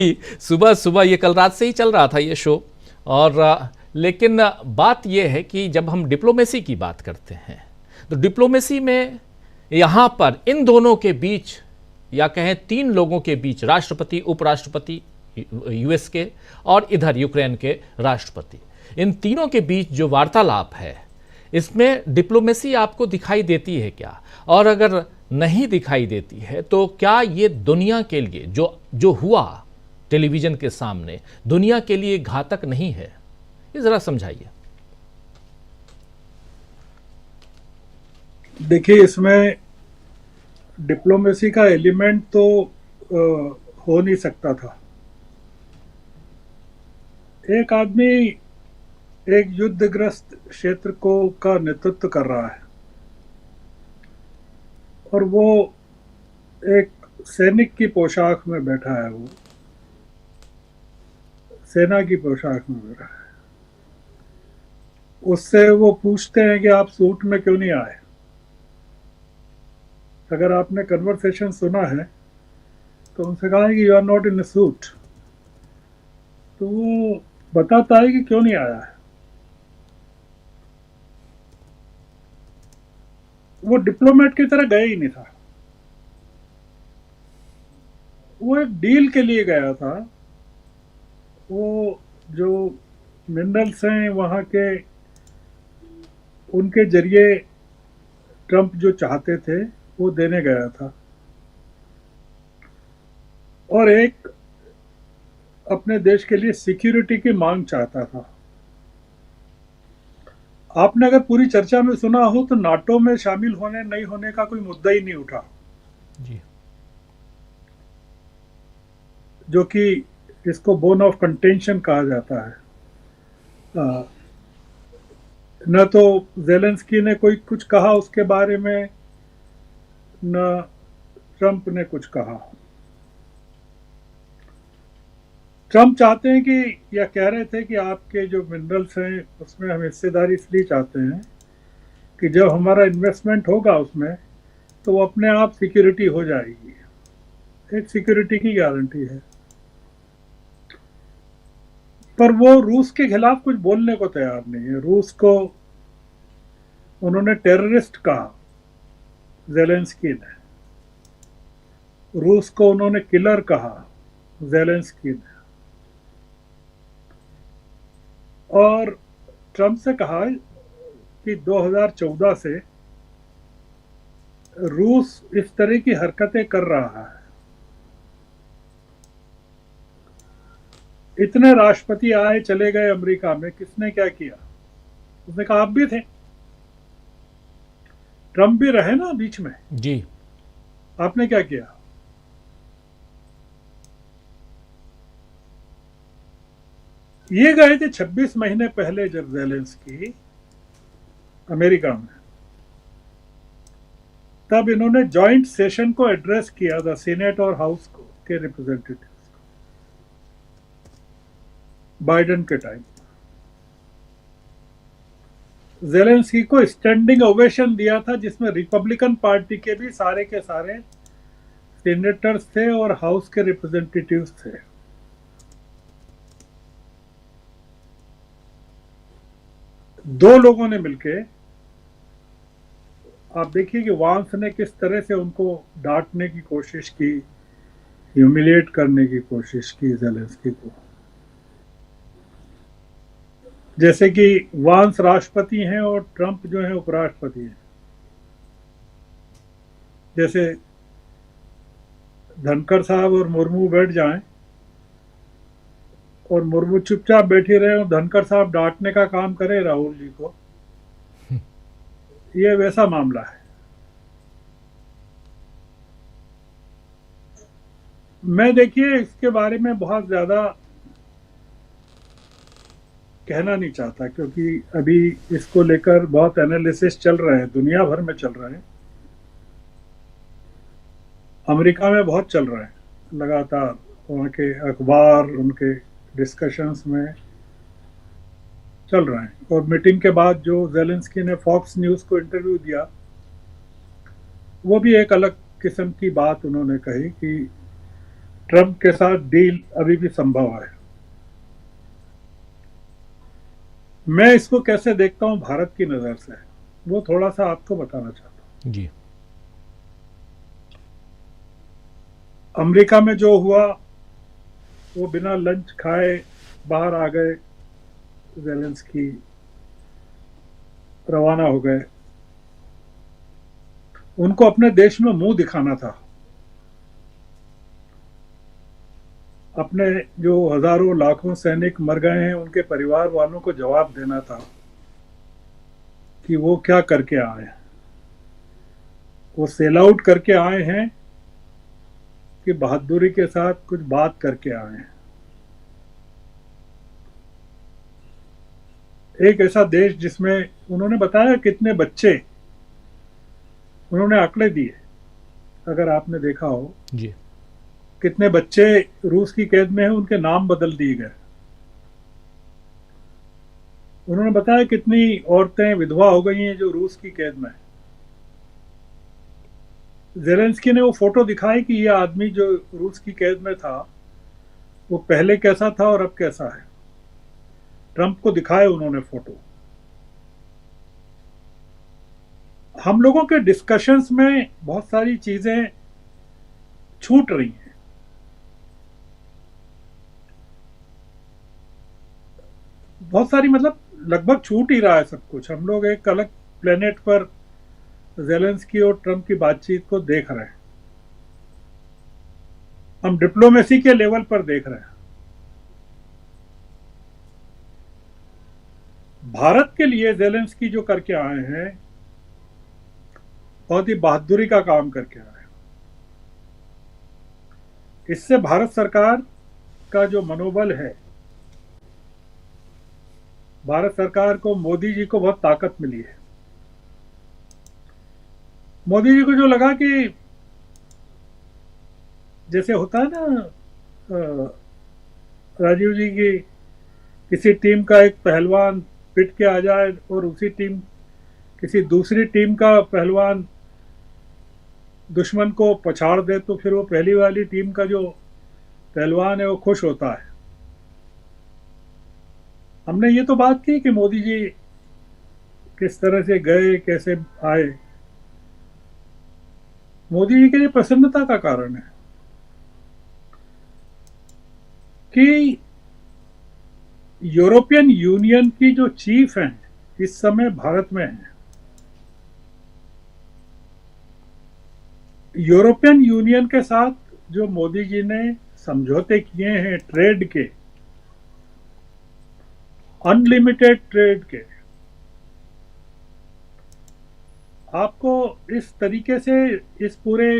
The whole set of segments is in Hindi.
सुबह सुबह ये कल रात से ही चल रहा था ये शो। और लेकिन बात ये है कि जब हम डिप्लोमेसी की बात करते हैं तो डिप्लोमेसी में यहाँ पर इन दोनों के बीच या कहें तीन लोगों के बीच, राष्ट्रपति, उपराष्ट्रपति यूएस के और इधर यूक्रेन के राष्ट्रपति, इन तीनों के बीच जो वार्तालाप है इसमें डिप्लोमेसी आपको दिखाई देती है क्या? और अगर नहीं दिखाई देती है तो क्या ये दुनिया के लिए जो जो हुआ टेलीविजन के सामने दुनिया के लिए घातक नहीं है? ये जरा समझाइए। देखिए, इसमें डिप्लोमेसी का एलिमेंट तो हो नहीं सकता था। एक आदमी एक युद्धग्रस्त क्षेत्र को का नेतृत्व कर रहा है और वो एक सैनिक की पोशाक में बैठा है, वो सेना की पोशाक में बैठा है। उससे वो पूछते हैं कि आप सूट में क्यों नहीं आए। अगर आपने कन्वर्सेशन सुना है तो उनसे कहा है कि you are not in a suit, तो वो बताता है कि क्यों नहीं आया है। वो डिप्लोमेट की तरह गया ही नहीं था, वो एक डील के लिए गया था। वो जो मिनरल्स हैं वहाँ के, उनके जरिए ट्रंप जो चाहते थे वो देने गया था और एक अपने देश के लिए सिक्योरिटी की मांग चाहता था। आपने अगर पूरी चर्चा में सुना हो तो नाटो में शामिल होने नहीं होने का कोई मुद्दा ही नहीं उठा जी। जो कि इसको बोन ऑफ कंटेंशन कहा जाता है। न तो जेलेंस्की ने कोई कुछ कहा उसके बारे में, न ट्रंप ने कुछ कहा। ट्रंप चाहते हैं कि, या कह रहे थे कि आपके जो मिनरल्स हैं उसमें हम हिस्सेदारी इसलिए चाहते हैं कि जब हमारा इन्वेस्टमेंट होगा उसमें तो वो अपने आप सिक्योरिटी हो जाएगी, एक सिक्योरिटी की गारंटी है। पर वो रूस के खिलाफ कुछ बोलने को तैयार नहीं है। रूस को उन्होंने टेररिस्ट कहा, जेलेंस्की ने। रूस को उन्होंने किलर कहा, जेलेंस्की ने। और ट्रंप से कहा कि 2014 से रूस इस तरह की हरकतें कर रहा है। इतने राष्ट्रपति आए चले गए अमेरिका में, किसने क्या किया? उसने कहा आप भी थे, ट्रंप भी रहे ना बीच में जी। आपने क्या किया? ये गए थे 26 महीने पहले जब जेलेंस्की अमेरिका में, तब इन्होंने जॉइंट सेशन को एड्रेस किया था, सीनेट और हाउस को के रिप्रेजेंटेटिव्स को, बाइडेन के टाइम। जेलेंस्की को स्टैंडिंग ओवेशन दिया था जिसमें रिपब्लिकन पार्टी के भी सारे के सारे सीनेटर्स थे और हाउस के रिप्रेजेंटेटिव्स थे। दो लोगों ने मिलके, आप देखिए कि वांस ने किस तरह से उनको डांटने की कोशिश की, ह्यूमिलिएट करने की कोशिश की जेलेंस्की को। जैसे कि वांस राष्ट्रपति हैं और ट्रंप जो है उपराष्ट्रपति हैं। जैसे धनखड़ साहब और मुर्मू बैठ जाएं और मुर्मू चुपचाप बैठी रहे और धनखड़ साहब डांटने का काम करे राहुल जी को, ये वैसा मामला है। मैं देखिए इसके बारे में बहुत ज्यादा कहना नहीं चाहता क्योंकि अभी इसको लेकर बहुत एनालिसिस चल रहे हैं, दुनिया भर में चल रहे हैं, अमेरिका में बहुत चल रहे हैं लगातार। वहाँ के अखबार, उनके डिस्कशंस में चल रहे हैं। और मीटिंग के बाद जो जेलेंस्की ने फॉक्स न्यूज़ को इंटरव्यू दिया, वो भी एक अलग किस्म की बात उन्होंने कही कि ट्रंप के साथ डील अभी भी संभव है। मैं इसको कैसे देखता हूं भारत की नजर से, वो थोड़ा सा आपको बताना चाहता हूं। जी। अमेरिका में जो हुआ, वो बिना लंच खाए बाहर आ गए, ज़ेलेंस्की रवाना हो गए। उनको अपने देश में मुंह दिखाना था, अपने जो हजारों लाखों सैनिक मर गए हैं उनके परिवार वालों को जवाब देना था कि वो क्या करके आए हैं। वो सेल आउट करके आए हैं कि बहादुरी के साथ कुछ बात करके आए हैं। एक ऐसा देश जिसमें उन्होंने बताया कितने बच्चे, उन्होंने आंकड़े दिए, अगर आपने देखा हो, जी। कितने बच्चे रूस की कैद में हैं, उनके नाम बदल दिए गए। उन्होंने बताया कितनी औरतें विधवा हो गई हैं जो रूस की कैद में। ज़ेलेंस्की ने वो फोटो दिखाई कि ये आदमी जो रूस की कैद में था वो पहले कैसा था और अब कैसा है। ट्रंप को दिखाए उन्होंने फोटो। हम लोगों के डिस्कशंस में बहुत सारी चीजें छूट रही हैं। बहुत सारी, मतलब लगभग छूट ही रहा है सब कुछ। हम लोग एक अलग प्लेनेट पर ज़ेलेंस्की और ट्रंप की बातचीत को देख रहे हैं। हम डिप्लोमेसी के लेवल पर देख रहे हैं। भारत के लिए ज़ेलेंस्की जो करके आए हैं, बहुत ही बहादुरी का काम करके आए हैं। इससे भारत सरकार का जो मनोबल है, भारत सरकार को, मोदी जी को बहुत ताकत मिली है। मोदी जी को जो लगा कि जैसे होता है ना, राजीव जी की किसी टीम का एक पहलवान पिट के आ जाए और उसी टीम, किसी दूसरी टीम का पहलवान दुश्मन को पछाड़ दे, तो फिर वो पहली वाली टीम का जो पहलवान है वो खुश होता है। हमने ये तो बात की कि मोदी जी किस तरह से गए, कैसे आए। मोदी जी के लिए प्रसन्नता का कारण है कि यूरोपियन यूनियन की जो चीफ हैं इस समय भारत में हैं। यूरोपियन यूनियन के साथ जो मोदी जी ने समझौते किए हैं ट्रेड के, अनलिमिटेड ट्रेड के, आपको इस तरीके से इस पूरे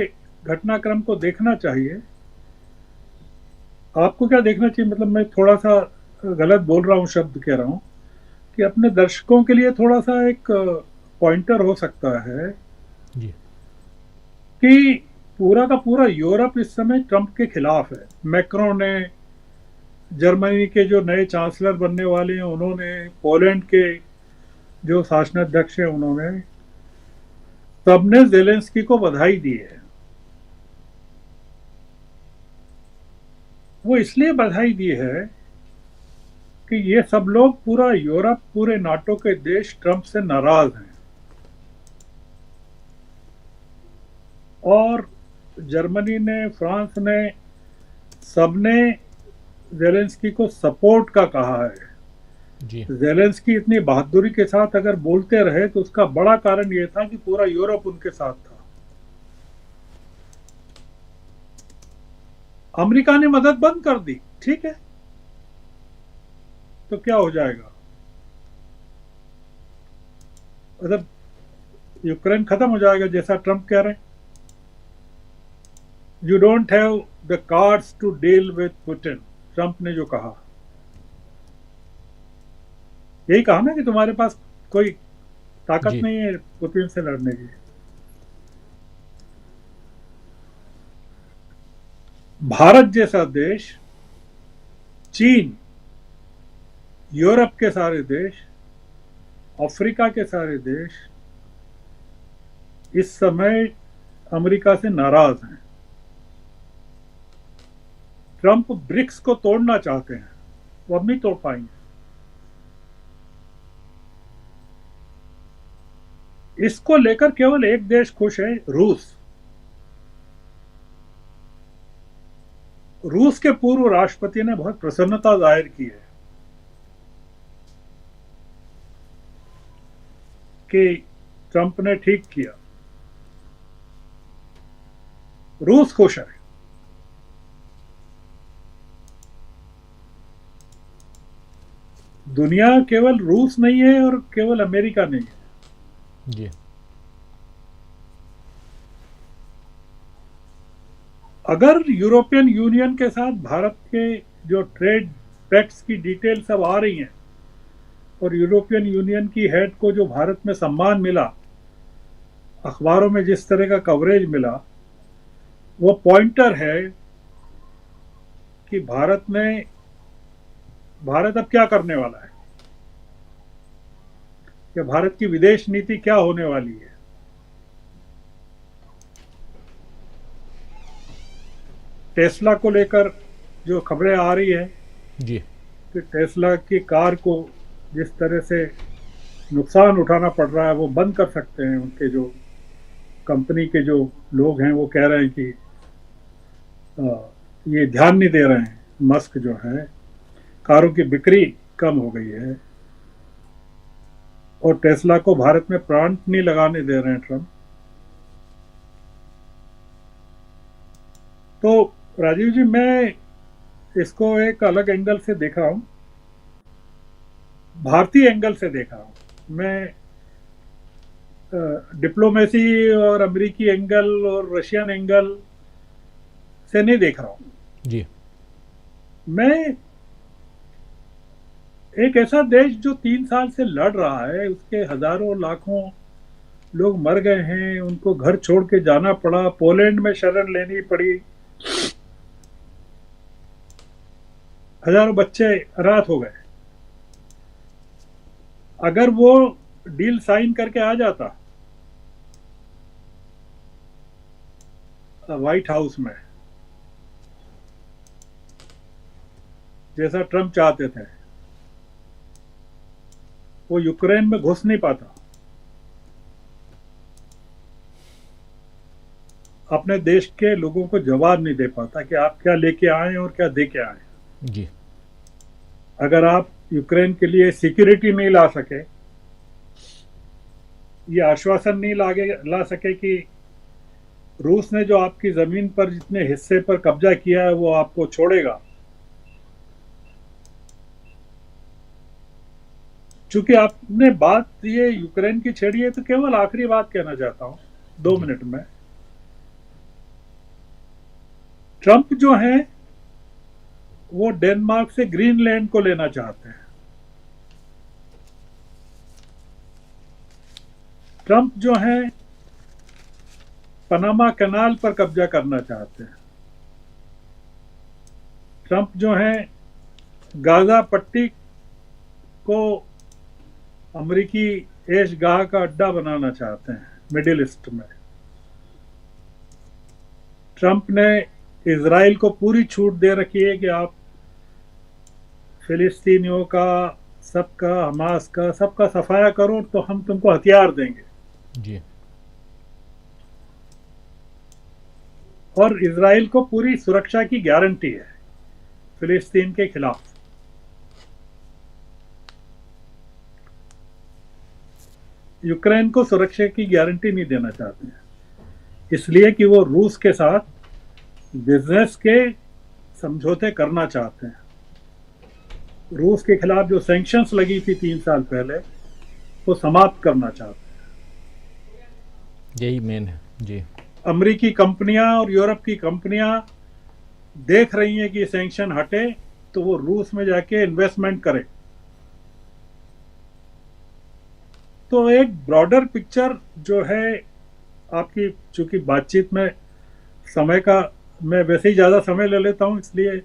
घटनाक्रम को देखना चाहिए। आपको क्या देखना चाहिए, मतलब मैं थोड़ा सा गलत बोल रहा हूँ, शब्द कह रहा हूँ कि अपने दर्शकों के लिए थोड़ा सा एक पॉइंटर हो सकता है जी। कि पूरा का पूरा यूरोप इस समय ट्रंप के खिलाफ है। मैक्रोन ने, जर्मनी के जो नए चांसलर बनने वाले हैं उन्होंने, पोलैंड के जो शासनाध्यक्ष हैं उन्होंने, सबने ज़ेलेंस्की को बधाई दी है। वो इसलिए बधाई दी है कि ये सब लोग, पूरा यूरोप, पूरे नाटो के देश ट्रंप से नाराज हैं। और जर्मनी ने, फ्रांस ने, सबने ज़ेलेंस्की को सपोर्ट का कहा है। जी। ज़ेलेंस्की इतनी बहादुरी के साथ अगर बोलते रहे तो उसका बड़ा कारण यह था कि पूरा यूरोप उनके साथ था। अमेरिका ने मदद बंद कर दी, ठीक है, तो क्या हो जाएगा? मतलब यूक्रेन खत्म हो जाएगा जैसा ट्रंप कह रहे हैं। You don't have the cards to deal with Putin, Trump ने जो कहा, यही कहा ना कि तुम्हारे पास कोई ताकत नहीं है पुतिन से लड़ने की। भारत जैसा देश, चीन, यूरोप के सारे देश, अफ्रीका के सारे देश इस समय अमेरिका से नाराज हैं। ट्रंप ब्रिक्स को तोड़ना चाहते हैं, वो अब नहीं तोड़ पाएंगे। इसको लेकर केवल एक देश खुश है, रूस। रूस के पूर्व राष्ट्रपति ने बहुत प्रसन्नता जाहिर की है कि ट्रंप ने ठीक किया। रूस खुश है। दुनिया केवल रूस नहीं है और केवल अमेरिका नहीं है। जी। अगर यूरोपियन यूनियन के साथ भारत के जो ट्रेड पैक्ट्स की डिटेल सब आ रही हैं और यूरोपियन यूनियन की हेड को जो भारत में सम्मान मिला, अखबारों में जिस तरह का कवरेज मिला, वो पॉइंटर है कि भारत अब क्या करने वाला है, या भारत की विदेश नीति क्या होने वाली है। टेस्ला को लेकर जो खबरें आ रही है जी। कि टेस्ला की कार को जिस तरह से नुकसान उठाना पड़ रहा है वो बंद कर सकते हैं। उनके जो कंपनी के जो लोग हैं वो कह रहे हैं कि ये ध्यान नहीं दे रहे हैं, मस्क जो है, कारों की बिक्री कम हो गई है और टेस्ला को भारत में प्लांट नहीं लगाने दे रहे हैं ट्रंप। तो राजीव जी, मैं इसको एक अलग एंगल से देखा हूं, भारतीय एंगल से देखा हूं। मैं डिप्लोमेसी और अमेरिकी एंगल और रशियन एंगल से नहीं देख रहा हूं जी। मैं एक ऐसा देश जो 3 साल से लड़ रहा है, उसके हजारों लाखों लोग मर गए हैं, उनको घर छोड़ के जाना पड़ा, पोलैंड में शरण लेनी पड़ी, हजारों बच्चे अनाथ हो गए। अगर वो डील साइन करके आ जाता व्हाइट हाउस में, जैसा ट्रंप चाहते थे, वो यूक्रेन में घुस नहीं पाता, अपने देश के लोगों को जवाब नहीं दे पाता कि आप क्या लेके आए और क्या दे के आए जी। अगर आप यूक्रेन के लिए सिक्योरिटी नहीं ला सके, ये आश्वासन नहीं ला सके कि रूस ने जो आपकी जमीन पर जितने हिस्से पर कब्जा किया है वो आपको छोड़ेगा। चूंकि आपने बात ये यूक्रेन की छेड़ी है, तो केवल आखिरी बात कहना चाहता हूं 2 मिनट में। ट्रंप जो है वो डेनमार्क से ग्रीनलैंड को लेना चाहते हैं। ट्रंप जो है पनामा कैनाल पर कब्जा करना चाहते हैं। ट्रंप जो है गाजा पट्टी को अमेरिकी ऐशगाह का अड्डा बनाना चाहते हैं मिडिल ईस्ट में। ट्रंप ने इजराइल को पूरी छूट दे रखी है कि आप फिलिस्तीनियों का, सबका, हमास का, सबका सफाया करो तो हम तुमको हथियार देंगे जी। और इजराइल को पूरी सुरक्षा की गारंटी है फिलिस्तीन के खिलाफ। यूक्रेन को सुरक्षा की गारंटी नहीं देना चाहते हैं, इसलिए कि वो रूस के साथ बिजनेस के समझौते करना चाहते हैं। रूस के खिलाफ जो सैंक्शंस लगी थी 3 साल पहले, वो समाप्त करना चाहते हैं। यही मेन है जी। अमेरिकी कंपनियां और यूरोप की कंपनियां देख रही हैं कि सैंक्शन हटे तो वो रूस में जाके इन्वेस्टमेंट करें। तो एक ब्रॉडर पिक्चर जो है आपकी, चूंकि बातचीत में समय का, मैं वैसे ही ज्यादा समय ले लेता हूं, इसलिए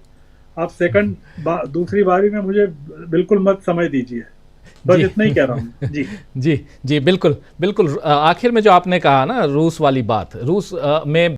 आप दूसरी बारी में मुझे बिल्कुल मत समय दीजिए, बस इतना ही कह रहा हूँ जी। जी जी, बिल्कुल बिल्कुल। आखिर में जो आपने कहा ना रूस वाली बात, रूस में